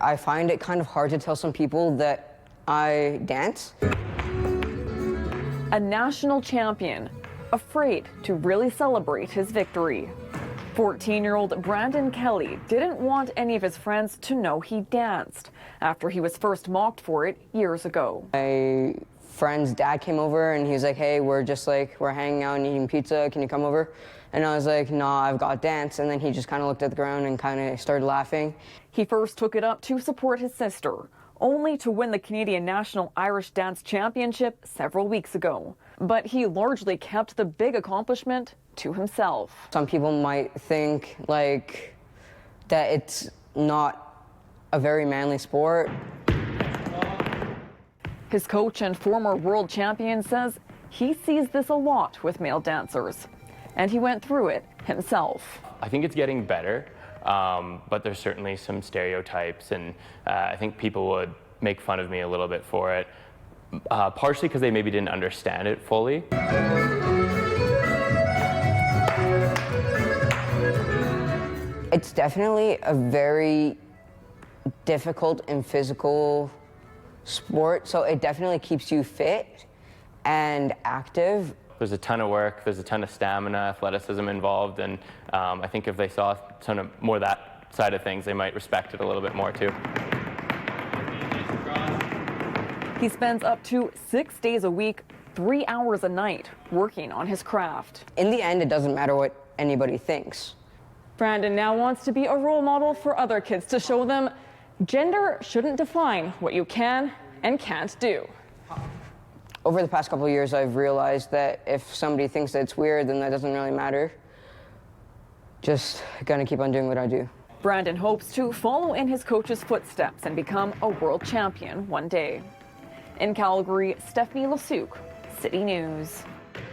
I find it kind of hard to tell some people that I dance. A national champion, afraid to really celebrate his victory. 14-year-old Brandon Kelly didn't want any of his friends to know he danced after he was first mocked for it years ago. My friend's dad came over and he was like, hey, we're hanging out and eating pizza, can you come over? And I was like, nah, I've got dance. And then he just kind of looked at the ground and kind of started laughing. He first took it up to support his sister, only to win the Canadian National Irish Dance Championship several weeks ago. But he largely kept the big accomplishment to himself. Some people might think like that it's not a very manly sport. His coach and former world champion says he sees this a lot with male dancers, and he went through it himself. I think it's getting better, but there's certainly some stereotypes, and I think people would make fun of me a little bit for it, partially because they maybe didn't understand it fully. It's definitely a very difficult and physical sport, so it definitely keeps you fit and active. There's a ton of work, there's a ton of stamina, athleticism involved, and I think if they saw a ton of more of that side of things, they might respect it a little bit more too. He spends up to 6 days a week, 3 hours a night, working on his craft. In the end, it doesn't matter what anybody thinks. Brandon now wants to be a role model for other kids to show them gender shouldn't define what you can and can't do. Over the past couple of years, I've realized that if somebody thinks that it's weird, then that doesn't really matter. Just gonna keep on doing what I do. Brandon hopes to follow in his coach's footsteps and become a world champion one day. In Calgary, Stephanie Lasuk, City News.